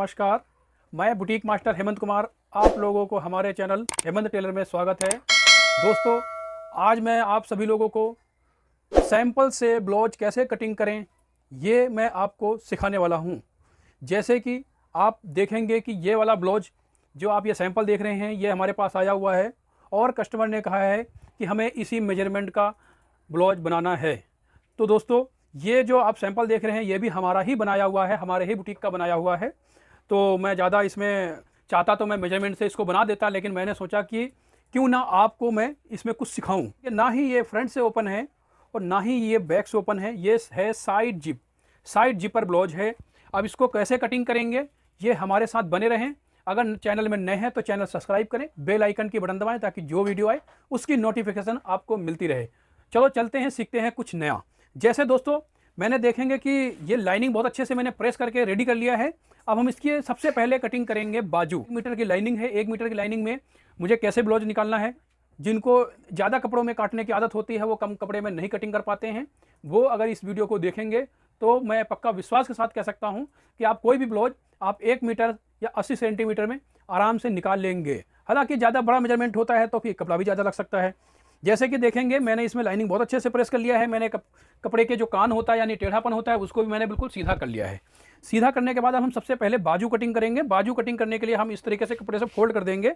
नमस्कार। मैं boutique master Hemant Kumar, आप लोगों को हमारे चैनल हेमंत टेलर में स्वागत है। दोस्तों, आज मैं आप सभी लोगों को सैंपल से ब्लाउज कैसे कटिंग करें ये मैं आपको सिखाने वाला हूं। जैसे कि आप देखेंगे कि ये वाला ब्लाउज जो आप ये सैंपल देख रहे हैं, ये हमारे पास आया हुआ है और कस्टमर ने कहा है कि हमें इसी मेजरमेंट का ब्लाउज बनाना है। तो दोस्तों, ये जो आप सैंपल देख रहे हैं ये भी हमारा ही बनाया हुआ है, हमारे ही बुटीक का बनाया हुआ है। तो मैं ज़्यादा इसमें चाहता तो मैं मेजरमेंट से इसको बना देता, लेकिन मैंने सोचा कि क्यों ना आपको मैं इसमें कुछ सिखाऊं। ये ना ही ये फ्रंट से ओपन है और ना ही ये बैक से ओपन है, ये है साइड जिपर ब्लाउज है। अब इसको कैसे कटिंग करेंगे ये हमारे साथ बने रहें। अगर चैनल में नए हैं तो चैनल सब्सक्राइब करें, बेल आइकन की बटन दबाएं ताकि जो वीडियो आए उसकी नोटिफिकेशन आपको मिलती रहे। चलो चलते हैं, सीखते हैं कुछ नया। जैसे दोस्तों मैंने देखेंगे कि ये लाइनिंग बहुत अच्छे से मैंने प्रेस करके रेडी कर लिया है। अब हम इसकी सबसे पहले कटिंग करेंगे बाजू। 1 मीटर की लाइनिंग है, 1 मीटर की लाइनिंग में मुझे कैसे ब्लाउज निकालना है। जिनको ज़्यादा कपड़ों में काटने की आदत होती है वो कम कपड़े में नहीं कटिंग कर पाते हैं, वो अगर इस वीडियो को देखेंगे तो मैं पक्का विश्वास के साथ कह सकता हूँ कि आप कोई भी ब्लाउज आप 1 मीटर या 80 सेंटीमीटर में आराम से निकाल लेंगे। हालांकि ज़्यादा बड़ा मेजरमेंट होता है तो फिर कपड़ा भी ज़्यादा लग सकता है। जैसे कि देखेंगे मैंने इसमें लाइनिंग बहुत अच्छे से प्रेस कर लिया है। मैंने कपड़े के जो कान होता है यानी टेढ़ापन होता है उसको भी मैंने बिल्कुल सीधा कर लिया है। सीधा करने के बाद अब हम सबसे पहले बाजू कटिंग करेंगे। बाजू कटिंग करने के लिए हम इस तरीके से कपड़े से फोल्ड कर देंगे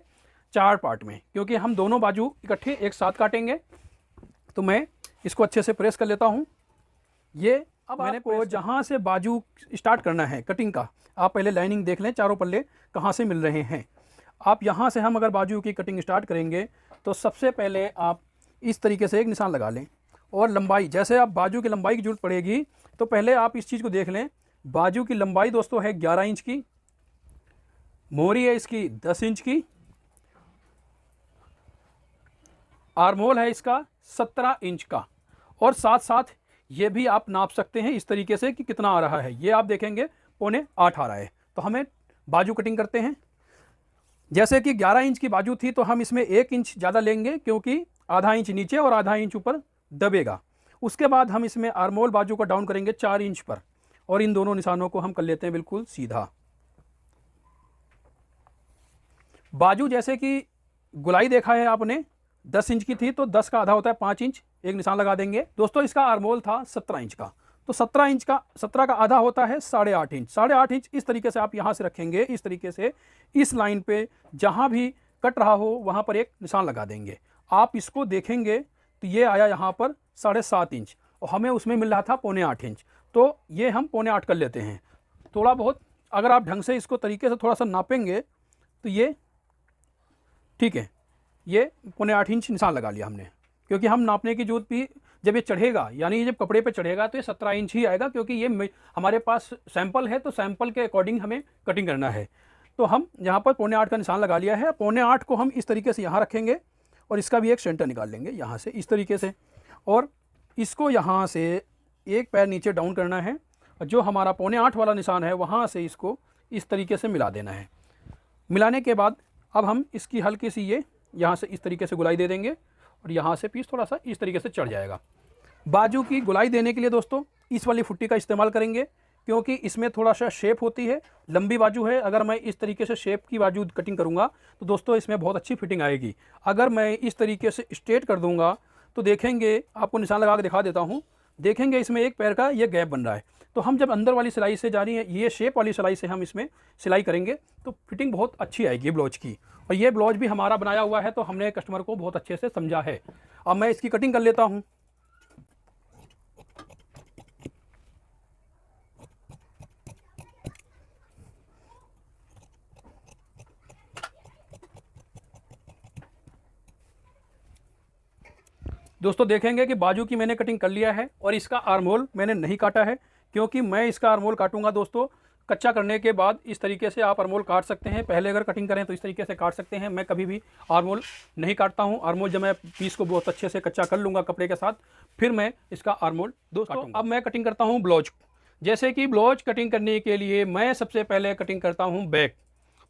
4 पार्ट में, क्योंकि हम दोनों बाजू इकट्ठे एक साथ काटेंगे। तो मैं इसको अच्छे से प्रेस कर लेता हूँ। ये अब मैंने को जहाँ से बाजू स्टार्ट करना है कटिंग का, आप पहले लाइनिंग देख लें, चारों पल्ले कहाँ से मिल रहे हैं। आप यहाँ से हम अगर बाजू की कटिंग स्टार्ट करेंगे तो सबसे पहले आप इस तरीके से एक निशान लगा लें और लंबाई, जैसे आप बाजू की लंबाई की जरूरत पड़ेगी तो पहले आप इस चीज़ को देख लें। बाजू की लंबाई दोस्तों है 11 इंच की, मोहरी है इसकी 10 इंच की, आर्मोल है इसका 17 इंच का, और साथ साथ ये भी आप नाप सकते हैं इस तरीके से कि कितना आ रहा है। ये आप देखेंगे 7.25 आ रहा है। तो हमें बाजू कटिंग करते हैं। जैसे कि 11 इंच की बाजू थी तो हम इसमें 1 इंच ज़्यादा लेंगे, क्योंकि आधा इंच नीचे और आधा इंच ऊपर दबेगा। उसके बाद हम इसमें आर्मोल बाजू को डाउन करेंगे 4 इंच पर, और इन दोनों निशानों को हम कर लेते हैं बिल्कुल सीधा। बाजू जैसे कि गुलाई देखा है आपने 10 इंच की थी तो 10 का आधा होता है 5 इंच, एक निशान लगा देंगे। दोस्तों इसका आर्मोल था 17 इंच का, तो 17 का आधा होता है 8.5 इंच। 8.5 इंच इस तरीके से आप यहाँ से रखेंगे, इस तरीके से इस लाइन पे जहाँ भी कट रहा हो वहाँ पर एक निशान लगा देंगे। आप इसको देखेंगे तो ये आया यहाँ पर 7.5 इंच और हमें उसमें मिल रहा था 7.25 इंच, तो ये हम 7.25 कर लेते हैं। थोड़ा बहुत अगर आप ढंग से इसको तरीके से थोड़ा सा नापेंगे तो ये ठीक है। ये 7.25 इंच निशान लगा लिया हमने, क्योंकि हम नापने की जरूरत भी जब ये चढ़ेगा, यानी जब कपड़े पे चढ़ेगा तो ये 17 इंच ही आएगा, क्योंकि ये हमारे पास सैंपल है तो सैंपल के अकॉर्डिंग हमें कटिंग करना है। तो हम यहाँ पर 7.25 का निशान लगा लिया है। 7.25 को हम इस तरीके से यहाँ रखेंगे और इसका भी एक सेंटर निकाल लेंगे यहाँ से इस तरीके से, और इसको यहाँ से एक पैर नीचे डाउन करना है और जो हमारा 7.25 वाला निशान है वहाँ से इसको इस तरीके से मिला देना है। मिलाने के बाद अब हम इसकी हल्की सी ये यहाँ से इस तरीके से गुलाई दे देंगे और यहाँ से पीस थोड़ा सा इस तरीके से चढ़ जाएगा। बाजू की गुलाई देने के लिए दोस्तों इस वाली फुट्टी का इस्तेमाल करेंगे, क्योंकि इसमें थोड़ा सा शेप होती है। लंबी बाजू है, अगर मैं इस तरीके से शेप की बाजू कटिंग करूँगा तो दोस्तों इसमें बहुत अच्छी फिटिंग आएगी। अगर मैं इस तरीके से स्ट्रेट कर दूँगा तो देखेंगे, आपको निशान लगा के दिखा देता हूँ, देखेंगे इसमें एक पैर का ये गैप बन रहा है। तो हम जब अंदर वाली सिलाई से जा रही है, ये शेप वाली सिलाई से हम इसमें सिलाई करेंगे तो फिटिंग बहुत अच्छी आएगी ब्लाउज की। और ये ब्लाउज भी हमारा बनाया हुआ है तो हमने कस्टमर को बहुत अच्छे से समझा है। अब मैं इसकी कटिंग कर लेता हूँ। दोस्तों देखेंगे कि बाजू की मैंने कटिंग कर लिया है और इसका आर्महोल मैंने नहीं काटा है, क्योंकि मैं इसका आर्महोल काटूंगा दोस्तों कच्चा करने के बाद। इस तरीके से आप आर्महोल काट सकते हैं, पहले अगर कटिंग करें तो इस तरीके से काट सकते हैं। मैं कभी भी आर्महोल नहीं काटता हूं। आर्महोल जब मैं पीस को बहुत अच्छे से कच्चा कर लूँगा कपड़े के साथ, फिर मैं इसका आर्महोल दोस्तों अब मैं कटिंग करता हूँ ब्लाउज। जैसे कि ब्लाउज कटिंग करने के लिए मैं सबसे पहले कटिंग करता हूँ बैक।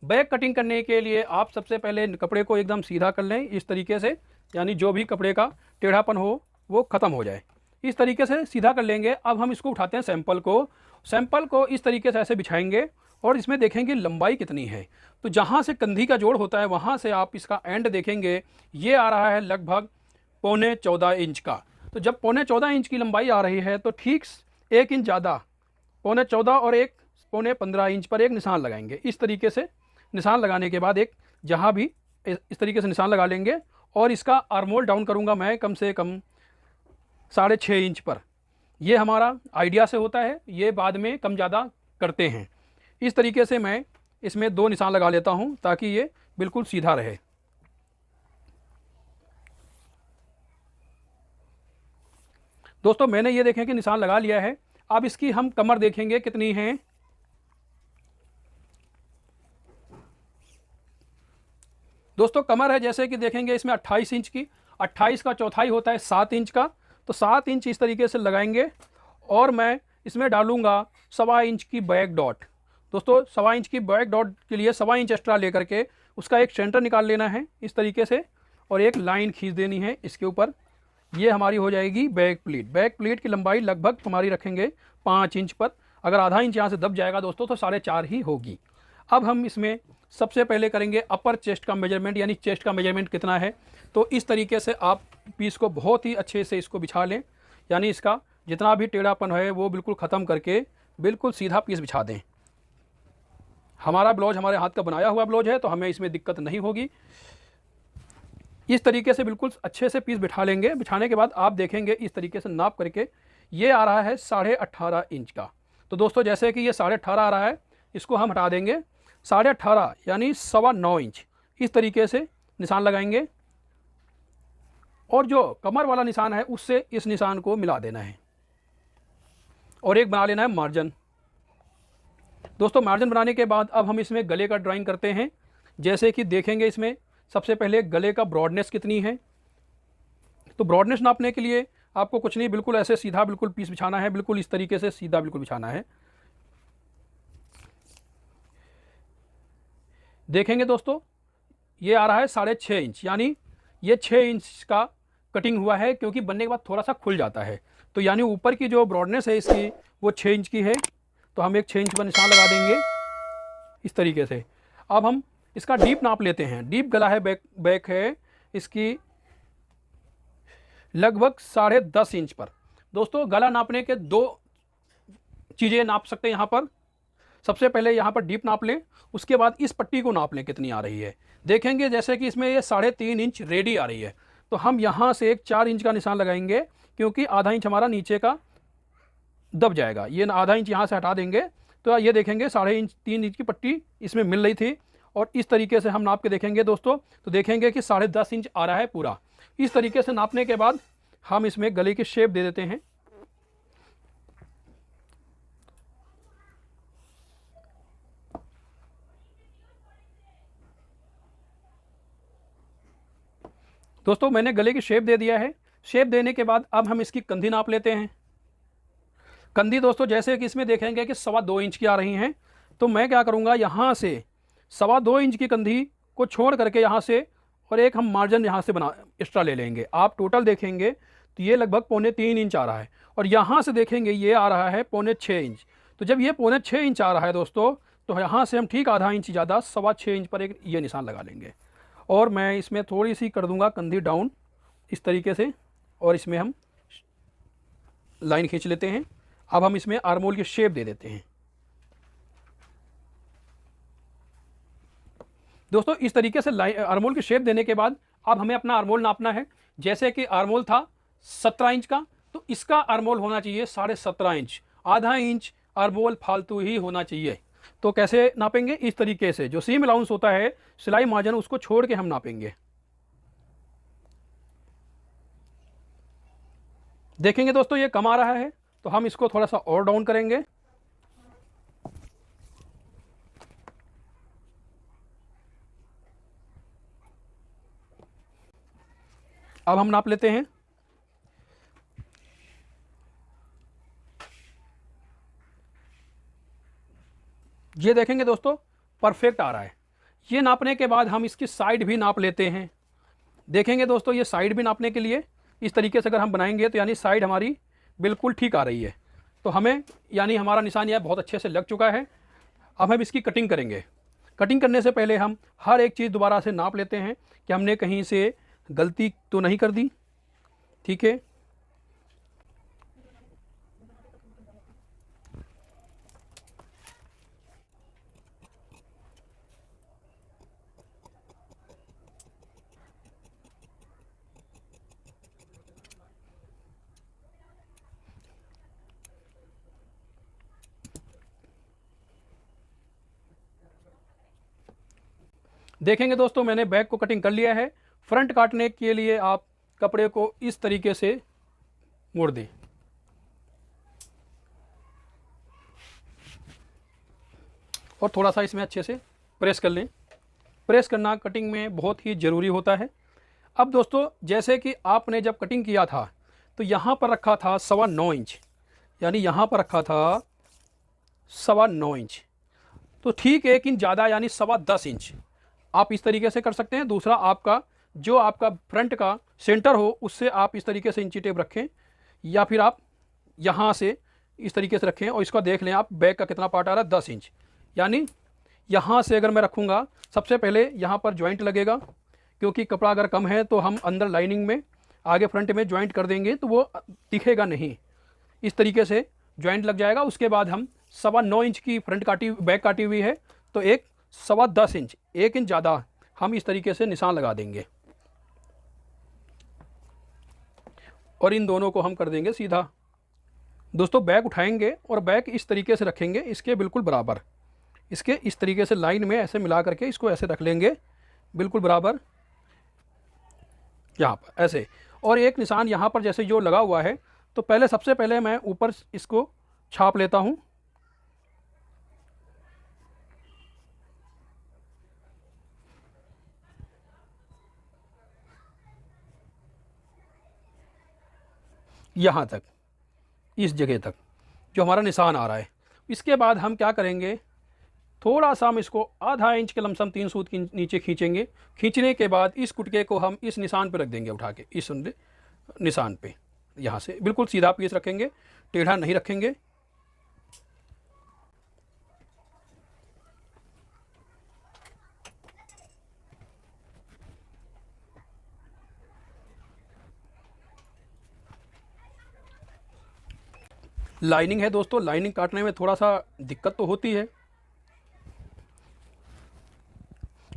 बैक कटिंग करने के लिए आप सबसे पहले कपड़े को एकदम सीधा कर लें इस तरीके से, यानी जो भी कपड़े का टेढ़ापन हो वो ख़त्म हो जाए। इस तरीके से सीधा कर लेंगे। अब हम इसको उठाते हैं सैंपल को इस तरीके से ऐसे बिछाएंगे और इसमें देखेंगे लंबाई कितनी है। तो जहाँ से कंधी का जोड़ होता है वहाँ से आप इसका एंड देखेंगे, ये आ रहा है लगभग 14.25 इंच का। तो जब 14.25 इंच की लंबाई आ रही है तो ठीक 1 इंच ज़्यादा 14.25 और 15 इंच पर एक निशान लगाएंगे। इस तरीके से निशान लगाने के बाद एक जहाँ भी इस तरीके से निशान लगा लेंगे और इसका आर्मोल डाउन करूँगा मैं कम से कम 6.5 इंच पर। ये हमारा आइडिया से होता है, ये बाद में कम ज़्यादा करते हैं। इस तरीके से मैं इसमें 2 निशान लगा लेता हूँ ताकि ये बिल्कुल सीधा रहे। दोस्तों मैंने ये देखें कि निशान लगा लिया है। अब इसकी हम कमर देखेंगे कितनी है। दोस्तों कमर है जैसे कि देखेंगे इसमें 28 इंच की, 28 का चौथाई होता है 7 इंच का। तो 7 इंच इस तरीके से लगाएंगे और मैं इसमें डालूंगा 1.25 इंच की बैक डॉट। दोस्तों 1.25 इंच की बैक डॉट के लिए 1.25 इंच एक्स्ट्रा लेकर के उसका एक सेंटर निकाल लेना है इस तरीके से और एक लाइन खींच देनी है इसके ऊपर। ये हमारी हो जाएगी बैक प्लीट। बैक प्लीट की लंबाई लगभग हमारी रखेंगे 5 इंच पर। अगर आधा इंच यहाँ से दब जाएगा दोस्तों तो 4.5 ही होगी। अब हम इसमें सबसे पहले करेंगे अपर चेस्ट का मेजरमेंट, यानी चेस्ट का मेजरमेंट कितना है। तो इस तरीके से आप पीस को बहुत ही अच्छे से इसको बिछा लें, यानी इसका जितना भी टेढ़ापन है वो बिल्कुल ख़त्म करके बिल्कुल सीधा पीस बिछा दें। हमारा ब्लाउज हमारे हाथ का बनाया हुआ ब्लाउज है तो हमें इसमें दिक्कत नहीं होगी। इस तरीके से बिल्कुल अच्छे से पीस बिठा लेंगे। बिछाने के बाद आप देखेंगे इस तरीके से नाप करके ये आ रहा है 18.5 इंच का। तो दोस्तों जैसे कि ये 18.5 आ रहा है, इसको हम हटा देंगे 18.5 यानी 9.25 इंच इस तरीके से निशान लगाएंगे और जो कमर वाला निशान है उससे इस निशान को मिला देना है और एक बना लेना है मार्जिन। दोस्तों मार्जिन बनाने के बाद अब हम इसमें गले का ड्राइंग करते हैं। जैसे कि देखेंगे इसमें सबसे पहले गले का ब्रॉडनेस कितनी है। तो ब्रॉडनेस नापने के लिए आपको कुछ नहीं, बिल्कुल ऐसे सीधा बिल्कुल पीस बिछाना है, बिल्कुल इस तरीके से सीधा बिल्कुल बिछाना है। देखेंगे दोस्तों ये आ रहा है 6.5 इंच, यानी ये 6 इंच का कटिंग हुआ है क्योंकि बनने के बाद थोड़ा सा खुल जाता है। तो यानी ऊपर की जो ब्रॉडनेस है इसकी वो 6 इंच की है। तो हम एक 6 इंच पर निशान लगा देंगे इस तरीके से। अब हम इसका डीप नाप लेते हैं। डीप गला है, बैक है इसकी लगभग 10.5 इंच पर। दोस्तों गला नापने के 2 चीज़ें नाप सकते हैं यहाँ पर। सबसे पहले यहाँ पर डीप नाप लें, उसके बाद इस पट्टी को नाप लें कितनी आ रही है। देखेंगे जैसे कि इसमें ये 3.5 इंच रेडी आ रही है तो हम यहाँ से एक 4 इंच का निशान लगाएंगे क्योंकि आधा इंच हमारा नीचे का दब जाएगा। ये आधा इंच यहाँ से हटा देंगे तो ये देखेंगे 3.5 इंच की पट्टी इसमें मिल रही थी और इस तरीके से हम नाप के देखेंगे दोस्तों तो देखेंगे कि 10.5 इंच आ रहा है पूरा। इस तरीके से नापने के बाद हम इसमें गले की शेप दे देते हैं। दोस्तों मैंने गले की शेप दे दिया है। शेप देने के बाद अब हम इसकी कंधी नाप लेते हैं। कंधी दोस्तों जैसे कि इसमें देखेंगे कि 2.25 इंच की आ रही हैं तो मैं क्या करूँगा, यहाँ से 2.25 इंच की कंधी को छोड़ करके यहाँ से और एक हम मार्जिन यहाँ से बना एक्स्ट्रा ले लेंगे। आप टोटल देखेंगे तो ये लगभग 3.25 इंच आ रहा है और यहाँ से देखेंगे ये आ रहा है 6.25 इंच। तो जब ये 6.25 इंच आ रहा है दोस्तों तो यहाँ से हम ठीक आधा इंच ज़्यादा 6.25 इंच पर एक ये निशान लगा लेंगे और मैं इसमें थोड़ी सी कर दूंगा कंधी डाउन इस तरीके से और इसमें हम लाइन खींच लेते हैं। अब हम इसमें आर्मोल की शेप दे देते हैं। दोस्तों इस तरीके से आर्मोल की शेप देने के बाद अब हमें अपना आर्मोल नापना है। जैसे कि आर्मोल था 17 इंच का तो इसका आर्मोल होना चाहिए 17.5 इंच। आधा इंच आर्मोल फालतू ही होना चाहिए। तो कैसे नापेंगे, इस तरीके से जो सीम अलाउंस होता है सिलाई मार्जिन उसको छोड़ के हम नापेंगे। देखेंगे दोस्तों ये कम आ रहा है तो हम इसको थोड़ा सा और डाउन करेंगे। अब हम नाप लेते हैं। ये देखेंगे दोस्तों परफेक्ट आ रहा है। ये नापने के बाद हम इसकी साइड भी नाप लेते हैं। देखेंगे दोस्तों ये साइड भी नापने के लिए इस तरीके से अगर हम बनाएंगे तो यानी साइड हमारी बिल्कुल ठीक आ रही है। तो हमें यानी हमारा निशान यह बहुत अच्छे से लग चुका है। अब हम इसकी कटिंग करेंगे। कटिंग करने से पहले हम हर एक चीज़ दोबारा से नाप लेते हैं कि हमने कहीं से गलती तो नहीं कर दी। ठीक है, देखेंगे दोस्तों मैंने बैक को कटिंग कर लिया है। फ्रंट काटने के लिए आप कपड़े को इस तरीके से मोड़ दें और थोड़ा सा इसमें अच्छे से प्रेस कर लें। प्रेस करना कटिंग में बहुत ही ज़रूरी होता है। अब दोस्तों जैसे कि आपने जब कटिंग किया था तो यहाँ पर रखा था 9.25 इंच, यानी यहाँ पर रखा था 9.25 इंच, तो ठीक 1 इंच ज़्यादा यानी 10.25 इंच आप इस तरीके से कर सकते हैं। दूसरा आपका जो आपका फ्रंट का सेंटर हो उससे आप इस तरीके से इंची टेप रखें, या फिर आप यहाँ से इस तरीके से रखें और इसका देख लें आप बैक का कितना पार्ट आ रहा है, 10 इंच। यानी यहाँ से अगर मैं रखूँगा, सबसे पहले यहाँ पर जॉइंट लगेगा, क्योंकि कपड़ा अगर कम है तो हम अंदर लाइनिंग में आगे फ्रंट में जॉइंट कर देंगे तो वो दिखेगा नहीं, इस तरीके से जॉइंट लग जाएगा। उसके बाद हम 9.25 इंच की फ्रंट काटी बैक काटी हुई है, तो एक 10.25 इंच 1 इंच ज़्यादा हम इस तरीके से निशान लगा देंगे और इन दोनों को हम कर देंगे सीधा। दोस्तों बैक उठाएंगे और बैक इस तरीके से रखेंगे, इसके बिल्कुल बराबर, इसके इस तरीके से लाइन में ऐसे मिला करके इसको ऐसे रख लेंगे बिल्कुल बराबर यहाँ पर ऐसे। और एक निशान यहाँ पर जैसे जो लगा हुआ है, तो पहले सबसे पहले मैं ऊपर इसको छाप लेता हूँ। यहाँ तक, इस जगह तक जो हमारा निशान आ रहा है। इसके बाद हम क्या करेंगे, थोड़ा सा हम इसको आधा इंच के लमसम 3 सूत के नीचे खींचेंगे। खींचने के बाद इस कुटके को हम इस निशान पे रख देंगे, उठा के इस निशान पे यहाँ से बिल्कुल सीधा पीस रखेंगे, टेढ़ा नहीं रखेंगे। लाइनिंग है दोस्तों, लाइनिंग काटने में थोड़ा सा दिक्कत तो होती है।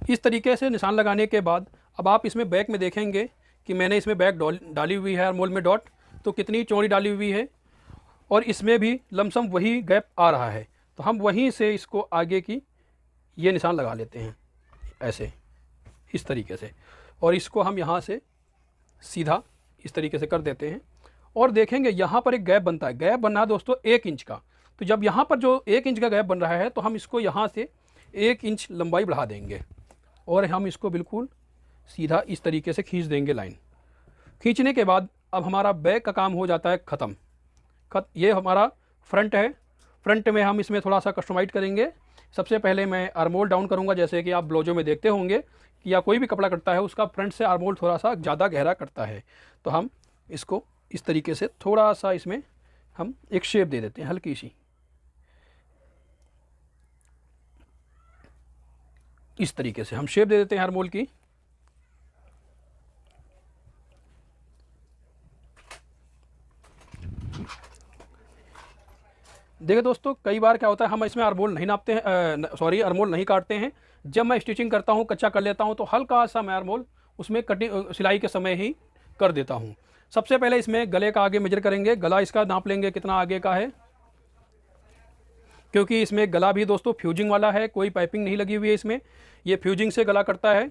इस तरीके से निशान लगाने के बाद अब आप इसमें बैक में देखेंगे कि मैंने इसमें बैक डाली हुई है आर्मोल में डॉट, तो कितनी चौड़ी डाली हुई है और इसमें भी लमसम वही गैप आ रहा है। तो हम वहीं से इसको आगे की ये निशान लगा लेते हैं ऐसे इस तरीके से, और इसको हम यहाँ से सीधा इस तरीके से कर देते हैं। और देखेंगे यहाँ पर एक गैप बनता है, गैप बनना है दोस्तों 1 इंच का। तो जब यहाँ पर जो 1 इंच का गैप बन रहा है तो हम इसको यहाँ से 1 इंच लंबाई बढ़ा देंगे और हम इसको बिल्कुल सीधा इस तरीके से खींच देंगे लाइन। खींचने के बाद अब हमारा बैक का काम हो जाता है ख़त्म। ये हमारा फ्रंट है। फ्रंट में हम इसमें थोड़ा सा कस्टमाइज करेंगे। सबसे पहले मैं आर्मोल डाउन करूँगा, जैसे कि आप ब्लाउजों में देखते होंगे कि या कोई भी कपड़ा कटता है उसका फ्रंट से आर्मोल थोड़ा सा ज़्यादा गहरा कटता है। तो हम इसको इस तरीके से थोड़ा सा इसमें हम एक शेप दे देते हैं हल्की सी, इस तरीके से हम शेप दे देते हैं आर्मोल की। देखिए दोस्तों कई बार क्या होता है हम इसमें आर्मोल नहीं नापते हैं, आर्मोल नहीं काटते हैं। जब मैं स्टिचिंग करता हूँ, कच्चा कर लेता हूँ, तो हल्का सा मैं आर्मोल उसमें कटिंग सिलाई के समय ही कर देता हूँ। सबसे पहले इसमें गले का आगे मेजर करेंगे, गला इसका नाप लेंगे कितना आगे का है, क्योंकि इसमें गला भी दोस्तों फ्यूजिंग वाला है, कोई पाइपिंग नहीं लगी हुई है इसमें, ये फ्यूजिंग से गला कटता है।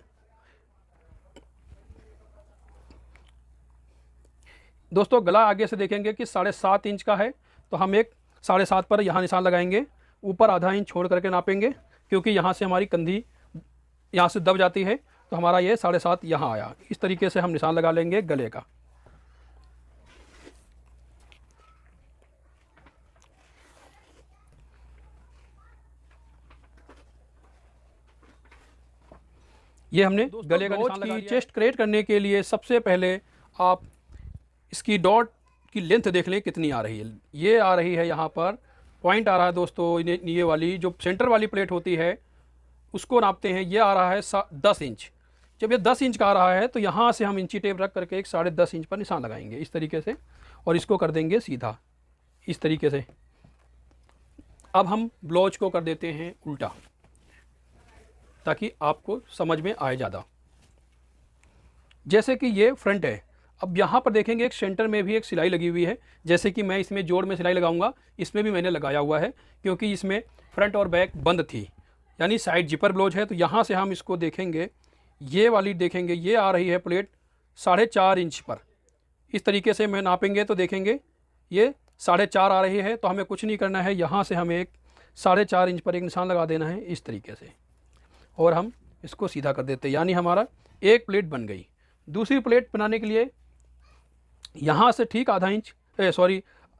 दोस्तों गला आगे से देखेंगे कि 7.5 इंच का है, तो हम एक 7.5 पर यहाँ निशान लगाएंगे। ऊपर आधा इंच छोड़ करके नापेंगे, क्योंकि यहाँ से हमारी कंधी यहाँ से दब जाती है, तो हमारा ये 7.5 यहाँ आया। इस तरीके से हम निशान लगा लेंगे गले का। ये हमने गले का निशान लगा दिया। चेस्ट क्रिएट करने के लिए सबसे पहले आप इसकी डॉट की लेंथ देख लें कितनी आ रही है। ये आ रही है यहाँ पर पॉइंट आ रहा है दोस्तों, ये वाली जो सेंटर वाली प्लेट होती है उसको नापते हैं। ये आ रहा है 10 इंच। जब ये 10 इंच का आ रहा है तो यहाँ से हम इंची टेप रख करके एक 10.5 इंच पर निशान लगाएंगे इस तरीके से, और इसको कर देंगे सीधा इस तरीके से। अब हम ब्लाउज को कर देते हैं उल्टा ताकि आपको समझ में आए ज़्यादा। जैसे कि ये फ्रंट है, अब यहाँ पर देखेंगे एक सेंटर में भी एक सिलाई लगी हुई है। जैसे कि मैं इसमें जोड़ में सिलाई लगाऊंगा, इसमें भी मैंने लगाया हुआ है क्योंकि इसमें फ्रंट और बैक बंद थी, यानी साइड जिपर ब्लाउज है। तो यहाँ से हम इसको देखेंगे, ये वाली देखेंगे, ये आ रही है प्लेट 4.5 इंच पर। इस तरीके से मैं नापेंगे तो देखेंगे ये 4.5 आ रही है। तो हमें कुछ नहीं करना है, यहाँ से हमें एक 4.5 इंच पर एक निशान लगा देना है इस तरीके से, और हम इसको सीधा कर देते हैं, यानी हमारा एक प्लेट बन गई। दूसरी प्लेट बनाने के लिए यहाँ से ठीक आधा इंच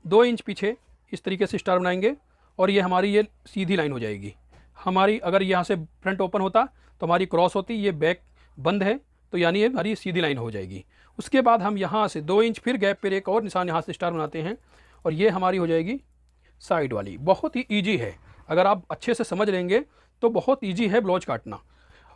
2 इंच पीछे इस तरीके से स्टार बनाएंगे, और ये हमारी ये सीधी लाइन हो जाएगी हमारी। अगर यहाँ से फ्रंट ओपन होता तो हमारी क्रॉस होती, ये बैक बंद है तो यानी ये हमारी सीधी लाइन हो जाएगी। उसके बाद हम यहाँ से 2 इंच फिर गैप पर एक और निशान यहाँ से स्टार बनाते हैं, और ये हमारी हो जाएगी साइड वाली। बहुत ही ईजी है, अगर आप अच्छे से समझ लेंगे तो बहुत ईजी है ब्लाउज काटना।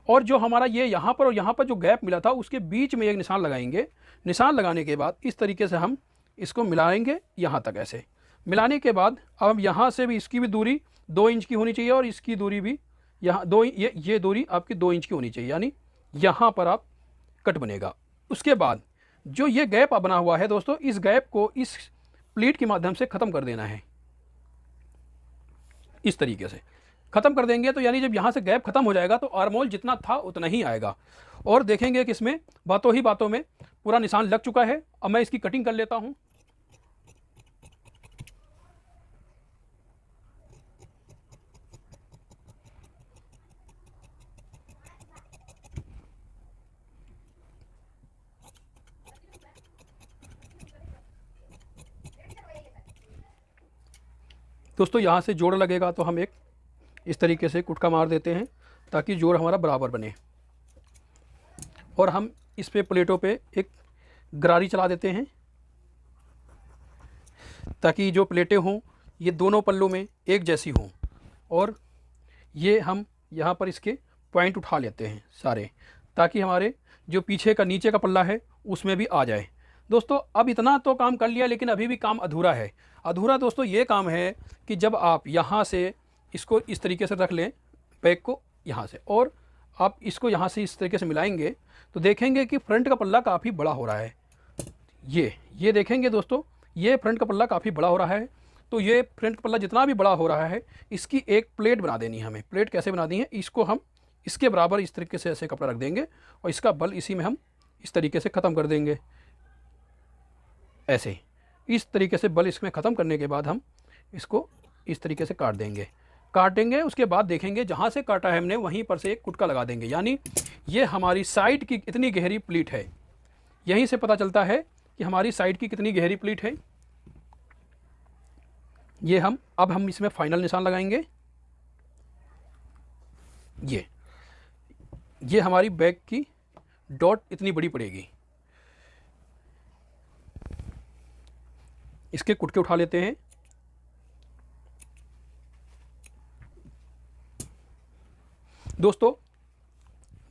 और जो हमारा ये यहाँ पर और यहाँ पर जो गैप मिला था उसके बीच में एक निशान लगाएंगे। निशान लगाने के बाद इस तरीके से हम इसको मिलाएंगे यहाँ तक। ऐसे मिलाने के बाद अब यहाँ से भी इसकी भी दूरी 2 इंच की होनी चाहिए, और इसकी दूरी भी यहाँ ये दूरी आपकी 2 इंच की होनी चाहिए, यानी यहाँ पर आप कट बनेगा। उसके बाद जो ये गैप बना हुआ है दोस्तों, इस गैप को इस प्लीट के माध्यम से ख़त्म कर देना है। इस तरीके से ख़त्म कर देंगे तो यानी जब यहाँ से गैप ख़त्म हो जाएगा तो आर्मोल जितना था उतना ही आएगा। और देखेंगे कि इसमें बातों ही बातों में पूरा निशान लग चुका है। अब मैं इसकी कटिंग कर लेता हूँ। दोस्तों यहाँ से जोड़ लगेगा तो हम एक इस तरीके से कुटका मार देते हैं ताकि जोड़ हमारा बराबर बने, और हम इस पे प्लेटों पे एक गरारी चला देते हैं ताकि जो प्लेटें हों ये दोनों पल्लों में एक जैसी हों। और ये हम यहाँ पर इसके पॉइंट उठा लेते हैं सारे, ताकि हमारे जो पीछे का नीचे का पल्ला है उसमें भी आ जाए। दोस्तों अब इतना तो काम कर लिया, लेकिन अभी भी काम अधूरा है। अधूरा दोस्तों ये काम है कि जब आप यहाँ से इसको इस तरीके से रख लें, बैक को यहाँ से, और आप इसको यहाँ से इस तरीके से मिलाएंगे तो देखेंगे कि फ्रंट का पल्ला काफ़ी बड़ा हो रहा है। ये देखेंगे दोस्तों, ये फ्रंट का पल्ला काफ़ी बड़ा हो रहा है। तो ये फ्रंट का पल्ला जितना भी बड़ा हो रहा है इसकी एक प्लेट बना देनी है हमें। प्लेट कैसे बनानी है, इसको हम इसके बराबर इस तरीके से ऐसे कपड़ा रख देंगे, और इसका बल इसी में हम इस तरीके से ख़त्म कर देंगे। ऐसे इस तरीके से बल इसमें ख़त्म करने के बाद हम इसको इस तरीके से काटेंगे। उसके बाद देखेंगे जहाँ से काटा है हमने वहीं पर से एक कुटका लगा देंगे, यानी ये हमारी साइड की इतनी गहरी प्लीट है। यहीं से पता चलता है कि हमारी साइड की कितनी गहरी प्लीट है। ये अब हम इसमें फाइनल निशान लगाएंगे। ये हमारी बैक की डॉट इतनी बड़ी पड़ेगी। इसके कुटके उठा लेते हैं। दोस्तों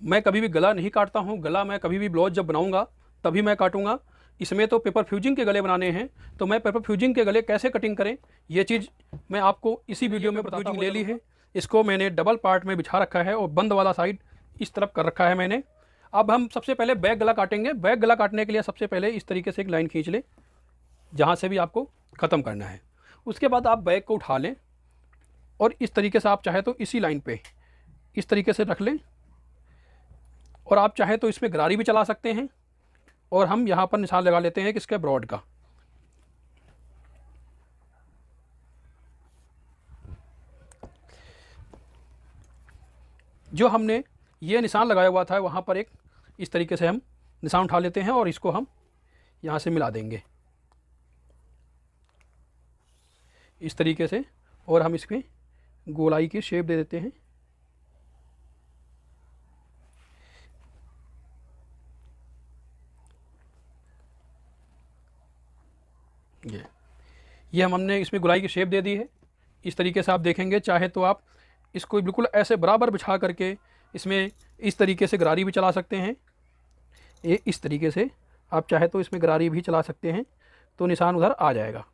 मैं कभी भी गला नहीं काटता हूँ। गला मैं कभी भी ब्लाउज जब बनाऊंगा तभी मैं काटूंगा। इसमें तो पेपर फ्यूजिंग के गले बनाने हैं, तो मैं पेपर फ्यूजिंग के गले कैसे कटिंग करें ये चीज़ मैं आपको इसी वीडियो में बताता हूँ। ले ली है, इसको मैंने डबल पार्ट में बिछा रखा है और बंद वाला साइड इस तरफ कर रखा है मैंने। अब हम सबसे पहले बैक गला काटेंगे। बैक गला काटने के लिए सबसे पहले इस तरीके से एक लाइन खींच लें जहाँ से भी आपको ख़त्म करना है। उसके बाद आप बैक को उठा लें और इस तरीके से आप चाहे तो इसी लाइन पे इस तरीके से रख लें, और आप चाहे तो इसमें गरारी भी चला सकते हैं। और हम यहाँ पर निशान लगा लेते हैं किसके, ब्रॉड का। जो हमने ये निशान लगाया हुआ था वहाँ पर एक इस तरीके से हम निशान उठा लेते हैं और इसको हम यहाँ से मिला देंगे इस तरीके से, और हम इसमें गोलाई की शेप दे देते हैं। ये हमने इसमें गोलाई की शेप दे दी है। इस तरीके से आप देखेंगे। चाहे तो आप इसको बिल्कुल ऐसे बराबर बिछा करके इसमें इस तरीके से गरारी भी चला सकते हैं। ये इस तरीके से आप चाहे तो इसमें गरारी भी चला सकते हैं, तो निशान उधर आ जाएगा।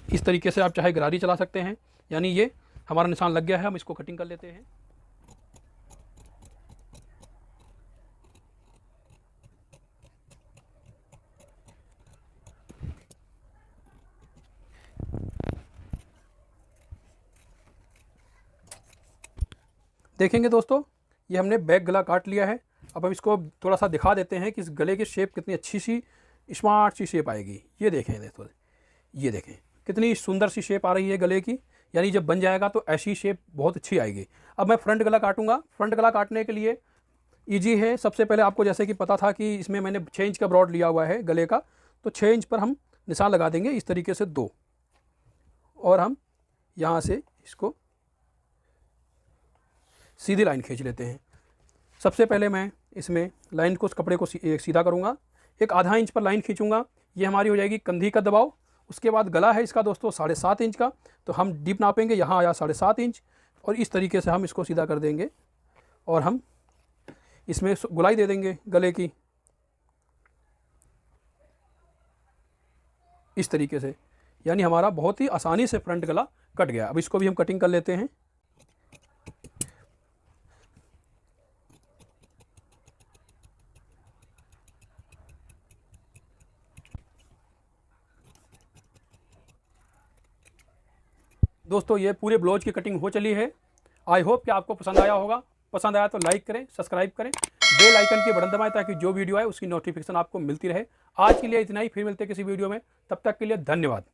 इस तरीके से आप चाहे गरारी चला सकते हैं। यानी ये हमारा निशान लग गया है। हम इसको कटिंग कर लेते हैं। देखेंगे दोस्तों, ये हमने बैक गला काट लिया है। अब हम इसको थोड़ा सा दिखा देते हैं कि इस गले की शेप कितनी अच्छी सी स्मार्ट सी शेप आएगी। ये देखें दोस्तों, ये देखें कितनी सुंदर सी शेप आ रही है गले की। यानी जब बन जाएगा तो ऐसी शेप बहुत अच्छी आएगी। अब मैं फ्रंट गला काटूंगा। फ्रंट गला काटने के लिए ईजी है। सबसे पहले आपको जैसे कि पता था कि इसमें मैंने 6 इंच का ब्रॉड लिया हुआ है गले का, तो 6 इंच पर हम निशान लगा देंगे इस तरीके से 2, और हम यहाँ से इसको सीधी लाइन खींच लेते हैं। सबसे पहले मैं इसमें लाइन को, उस कपड़े को सीधा करूँगा। एक आधा इंच पर लाइन खींचूंगा। ये हमारी हो जाएगी कंधी का दबाव। उसके बाद गला है इसका दोस्तों 7.5 इंच का, तो हम डीप नापेंगे। यहाँ आया 7.5 इंच, और इस तरीके से हम इसको सीधा कर देंगे और हम इसमें गुलाई दे देंगे गले की इस तरीके से। यानी हमारा बहुत ही आसानी से फ्रंट गला कट गया। अब इसको भी हम कटिंग कर लेते हैं। दोस्तों ये पूरे ब्लाउज की कटिंग हो चली है। आई होप कि आपको पसंद आया होगा। पसंद आया तो लाइक करें, सब्सक्राइब करें, बेल आइकन की बटन दबाएं ताकि जो वीडियो आए उसकी नोटिफिकेशन आपको मिलती रहे। आज के लिए इतना ही, फिर मिलते हैं किसी वीडियो में। तब तक के लिए धन्यवाद।